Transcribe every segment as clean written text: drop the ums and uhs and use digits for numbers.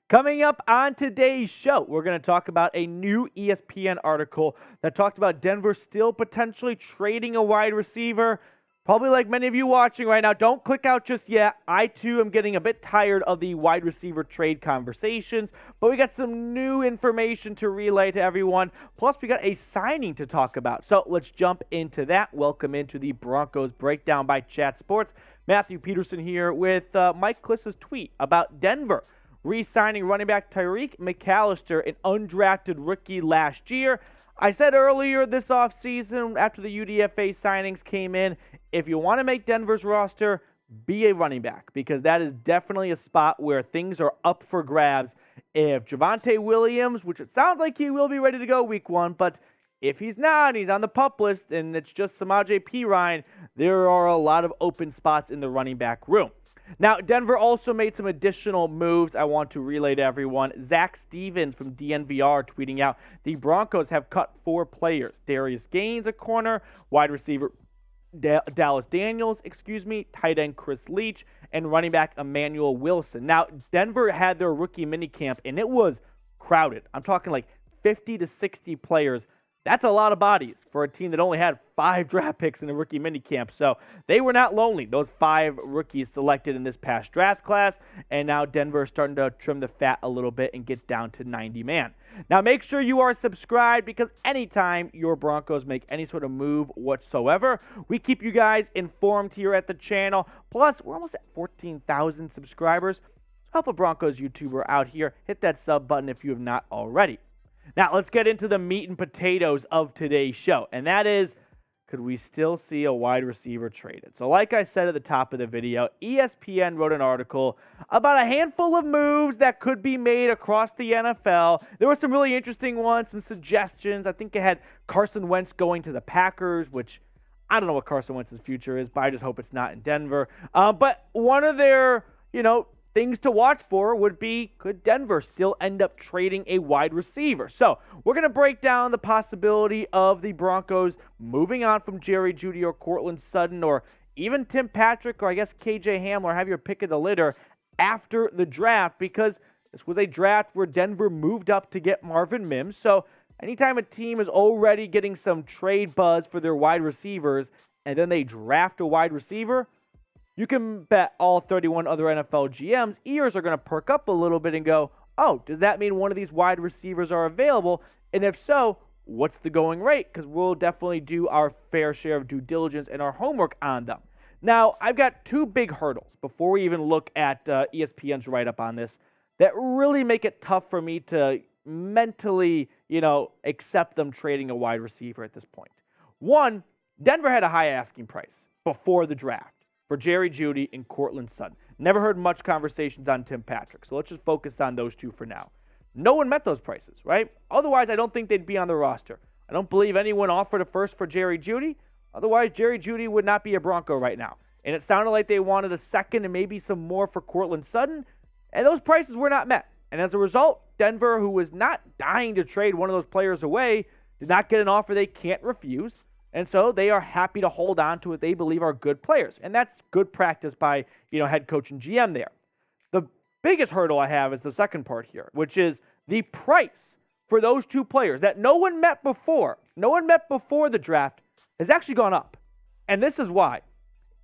Coming up on today's show, we're going to talk about a new ESPN article that talked about Denver still potentially trading a wide receiver. Probably like many of you watching right now, don't click out just yet. I, too, am getting a bit tired of the wide receiver trade conversations, but we got some new information to relay to everyone. Plus, we got a signing to talk about. So let's jump into that. Welcome into the Broncos Breakdown by Chat Sports. Matthew Peterson here with Mike Kliss's tweet about Denver re-signing running back Tyreek McAllister, an undrafted rookie last year. I said earlier this offseason, after the UDFA signings came in, if you want to make Denver's roster, be a running back, because that is definitely a spot where things are up for grabs. If Javonte Williams, which it sounds like he will be ready to go week 1, but if he's not, he's on the PUP list, and it's just Samaje Perine, there are a lot of open spots in the running back room. Now, Denver also made some additional moves I want to relay to everyone. Zach Stevens from DNVR tweeting out, the Broncos have cut 4 players. Darius Gaines, a corner, wide receiver Dallas Daniels, tight end Chris Leach, and running back Emmanuel Wilson. Now, Denver had their rookie minicamp, and it was crowded. I'm talking like 50 to 60 players. That's a lot of bodies for a team that only had 5 draft picks in the rookie minicamp. So they were not lonely, those 5 rookies selected in this past draft class. And now Denver is starting to trim the fat a little bit and get down to 90 man. Now make sure you are subscribed, because anytime your Broncos make any sort of move whatsoever, we keep you guys informed here at the channel. Plus, we're almost at 14,000 subscribers. Help a Broncos YouTuber out here. Hit that sub button if you have not already. Now, let's get into the meat and potatoes of today's show, and that is, could we still see a wide receiver traded? So like I said at the top of the video, ESPN wrote an article about a handful of moves that could be made across the NFL. There were some really interesting ones, some suggestions. I think it had Carson Wentz going to the Packers, which I don't know what Carson Wentz's future is, but I just hope it's not in Denver. But one of their, things to watch for would be, could Denver still end up trading a wide receiver? So we're going to break down the possibility of the Broncos moving on from Jerry Jeudy or Courtland Sutton, or even Tim Patrick, or I guess KJ Hamler, have your pick of the litter after the draft, because this was a draft where Denver moved up to get Marvin Mims. So anytime a team is already getting some trade buzz for their wide receivers and then they draft a wide receiver, you can bet all 31 other NFL GMs' ears are going to perk up a little bit and go, oh, does that mean one of these wide receivers are available? And if so, what's the going rate? Because we'll definitely do our fair share of due diligence and our homework on them. Now, I've got 2 big hurdles before we even look at ESPN's write-up on this that really make it tough for me to mentally, accept them trading a wide receiver at this point. One, Denver had a high asking price before the draft for Jerry Jeudy and Courtland Sutton. Never heard much conversations on Tim Patrick, so let's just focus on those 2 for now. No one met those prices, right? Otherwise, I don't think they'd be on the roster. I don't believe anyone offered a first for Jerry Jeudy. Otherwise, Jerry Jeudy would not be a Bronco right now. And it sounded like they wanted a second and maybe some more for Courtland Sutton, and those prices were not met. And as a result, Denver, who was not dying to trade one of those players away, did not get an offer they can't refuse. And so they are happy to hold on to what they believe are good players. And that's good practice by, head coach and GM there. The biggest hurdle I have is the second part here, which is the price for those 2 players that no one met before the draft, has actually gone up. And this is why.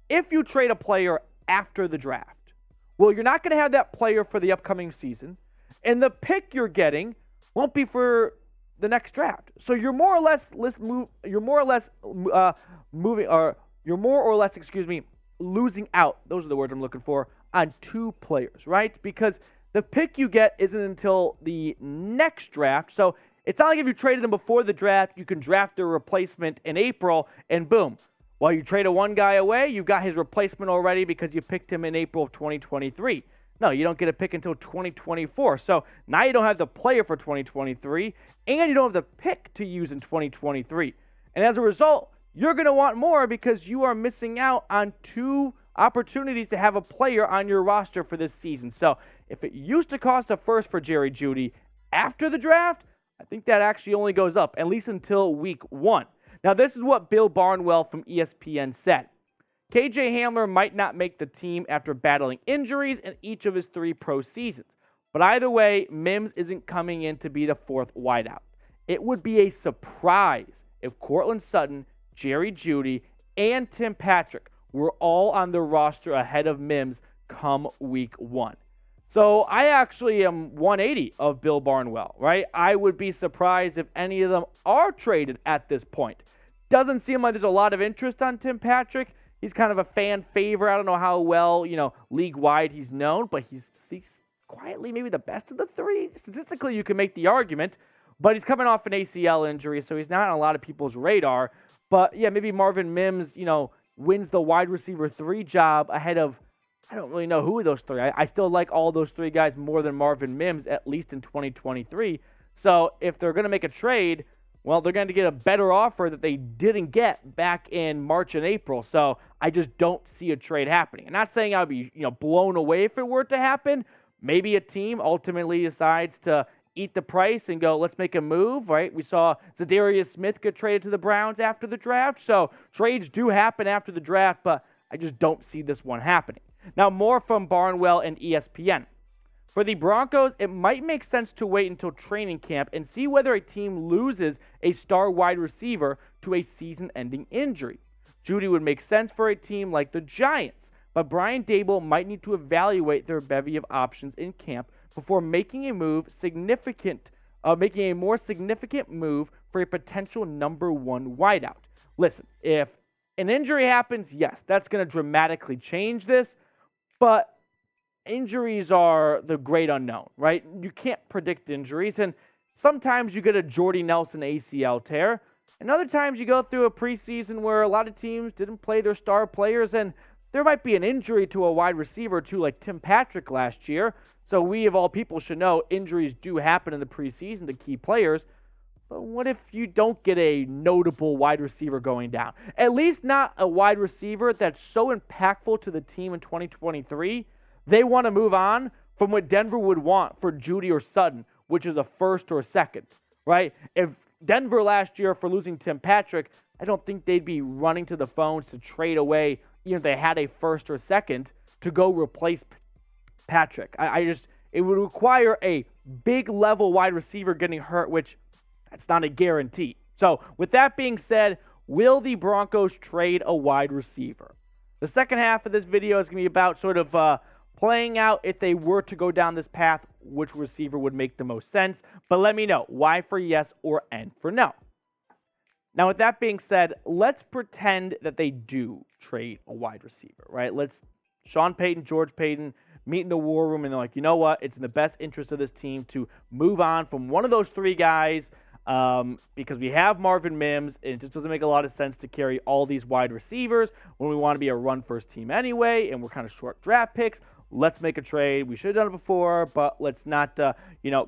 If you trade a player after the draft, well, you're not going to have that player for the upcoming season, and the pick you're getting won't be for the next draft. So you're more or less losing out. Those are the words I'm looking for, on 2 players, right? Because the pick you get isn't until the next draft. So it's not like if you traded them before the draft, you can draft their replacement in April and boom. While you trade one guy away, you've got his replacement already because you picked him in April of 2023. No, you don't get a pick until 2024. So now you don't have the player for 2023, and you don't have the pick to use in 2023. And as a result, you're going to want more because you are missing out on 2 opportunities to have a player on your roster for this season. So if it used to cost a first for Jerry Jeudy after the draft, I think that actually only goes up, at least until week 1. Now, this is what Bill Barnwell from ESPN said. KJ Hamler might not make the team after battling injuries in each of his 3 pro seasons. But either way, Mims isn't coming in to be the fourth wideout. It would be a surprise if Courtland Sutton, Jerry Jeudy, and Tim Patrick were all on the roster ahead of Mims come week 1. So I actually am 180 of Bill Barnwell, right? I would be surprised if any of them are traded at this point. Doesn't seem like there's a lot of interest on Tim Patrick. He's kind of a fan favorite. I don't know how well, league-wide he's known, but he's quietly maybe the best of the three. Statistically, you can make the argument, but he's coming off an ACL injury, so he's not on a lot of people's radar. But, yeah, maybe Marvin Mims, wins the wide receiver 3 job ahead of, I don't really know who of those three. I still like all those 3 guys more than Marvin Mims, at least in 2023. So if they're going to make a trade, well, they're going to get a better offer that they didn't get back in March and April. So I just don't see a trade happening. I'm not saying I'd be, blown away if it were to happen. Maybe a team ultimately decides to eat the price and go, let's make a move, right? We saw Zadarius Smith get traded to the Browns after the draft. So trades do happen after the draft, but I just don't see this one happening. Now, more from Barnwell and ESPN. For the Broncos, it might make sense to wait until training camp and see whether a team loses a star wide receiver to a season-ending injury. Jeudy would make sense for a team like the Giants, but Brian Daboll might need to evaluate their bevy of options in camp before making a more significant move for a potential number 1 wideout. Listen, if an injury happens, yes, that's going to dramatically change this, but injuries are the great unknown, right? You can't predict injuries, and sometimes you get a Jordy Nelson ACL tear, and other times you go through a preseason where a lot of teams didn't play their star players, and there might be an injury to a wide receiver or two like Tim Patrick last year. So we, of all people, should know injuries do happen in the preseason to key players. But what if you don't get a notable wide receiver going down? At least not a wide receiver that's so impactful to the team in 2023. They want to move on from what Denver would want for Jeudy or Sutton, which is a first or a second, right? If Denver last year, for losing Tim Patrick, I don't think they'd be running to the phones to trade away, even if they had a first or second, to go replace Patrick. It would require a big level wide receiver getting hurt, which that's not a guarantee. So with that being said, will the Broncos trade a wide receiver? The second half of this video is going to be about sort of playing out if they were to go down this path, which receiver would make the most sense. But let me know why for yes or N for no. Now, with that being said, let's pretend that they do trade a wide receiver, right? Sean Payton, George Payton meet in the war room, and they're like, you know what? It's in the best interest of this team to move on from one of those 3 guys because we have Marvin Mims, and it just doesn't make a lot of sense to carry all these wide receivers when we want to be a run-first team anyway, and we're kind of short draft picks. Let's make a trade. We should have done it before, but let's not,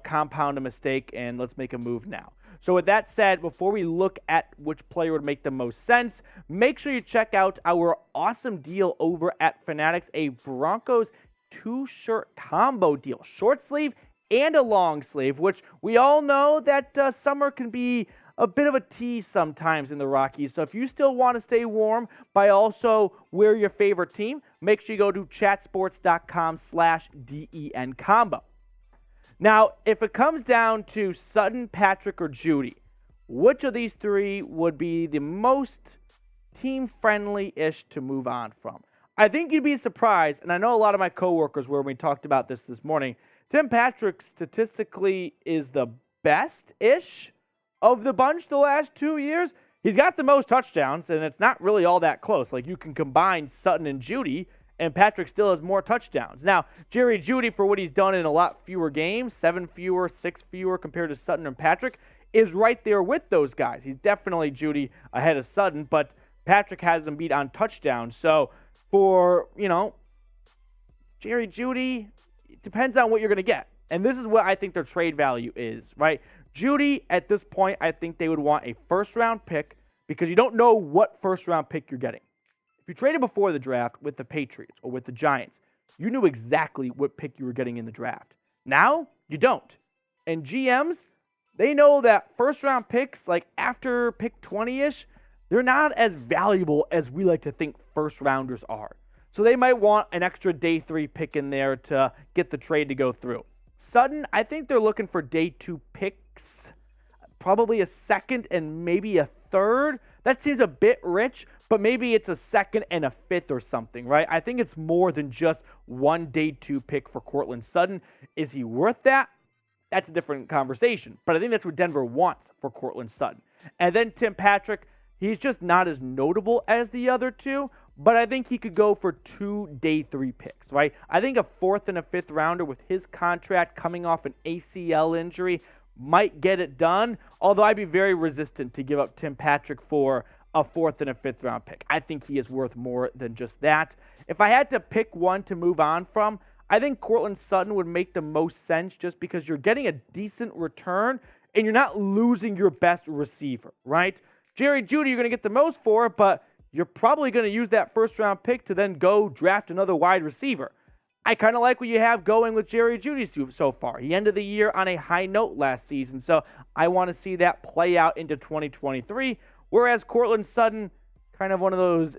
compound a mistake, and let's make a move now. So with that said, before we look at which player would make the most sense, make sure you check out our awesome deal over at Fanatics, a Broncos 2-shirt combo deal, short sleeve and a long sleeve, which we all know that summer can be a bit of a tease sometimes in the Rockies. So if you still want to stay warm by also wear your favorite team, make sure you go to chatsports.com/DEN combo. Now, if it comes down to Sutton, Patrick, or Jeudy, which of these 3 would be the most team-friendly-ish to move on from? I think you'd be surprised, and I know a lot of my coworkers were when we talked about this morning. Tim Patrick statistically is the best-ish of the bunch the last 2 years. He's got the most touchdowns, and it's not really all that close. Like, you can combine Sutton and Jeudy, and Patrick still has more touchdowns. Now, Jerry Jeudy, for what he's done in a lot fewer games, 7 fewer, 6 fewer compared to Sutton and Patrick, is right there with those guys. He's definitely Jeudy ahead of Sutton, but Patrick has him beat on touchdowns. So for, Jerry Jeudy, it depends on what you're going to get. And this is what I think their trade value is, right? Jeudy, at this point, I think they would want a first-round pick because you don't know what first-round pick you're getting. If you traded before the draft with the Patriots or with the Giants, you knew exactly what pick you were getting in the draft. Now, you don't. And GMs, they know that first-round picks, like after pick 20-ish, they're not as valuable as we like to think first-rounders are. So they might want an extra day 3 pick in there to get the trade to go through. Sutton, I think they're looking for day 2 picks, probably a second and maybe a third. That seems a bit rich, but maybe it's a second and a fifth or something, right? I think it's more than just one day 2 pick for Courtland Sutton. Is he worth that? That's a different conversation, but I think that's what Denver wants for Courtland Sutton. And then Tim Patrick, he's just not as notable as the other two, but I think he could go for 2 day 3 picks, right? I think a 4th and a 5th rounder with his contract coming off an ACL injury might get it done, although I'd be very resistant to give up Tim Patrick for a 4th and a 5th round pick. I think he is worth more than just that. If I had to pick one to move on from, I think Courtland Sutton would make the most sense just because you're getting a decent return and you're not losing your best receiver, right? Jerry Jeudy, you're going to get the most for, but you're probably going to use that 1st-round pick to then go draft another wide receiver. I kind of like what you have going with Jerry Jeudy so far. He ended the year on a high note last season, so I want to see that play out into 2023, whereas Courtland Sutton, kind of one of those,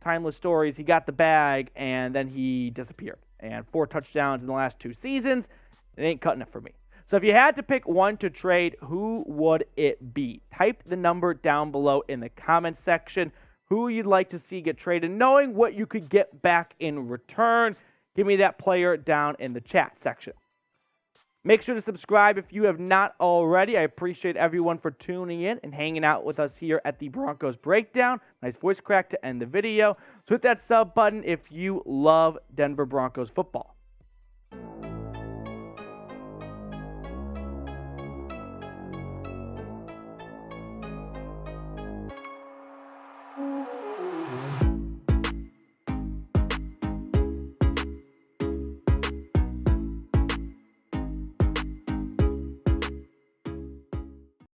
timeless stories. He got the bag, and then he disappeared. And 4 touchdowns in the last 2 seasons, it ain't cutting it for me. So if you had to pick one to trade, who would it be? Type the number down below in the comments section. Who you'd like to see get traded, knowing what you could get back in return. Give me that player down in the chat section. Make sure to subscribe if you have not already. I appreciate everyone for tuning in and hanging out with us here at the Broncos Breakdown. Nice voice crack to end the video. So hit that sub button if you love Denver Broncos football.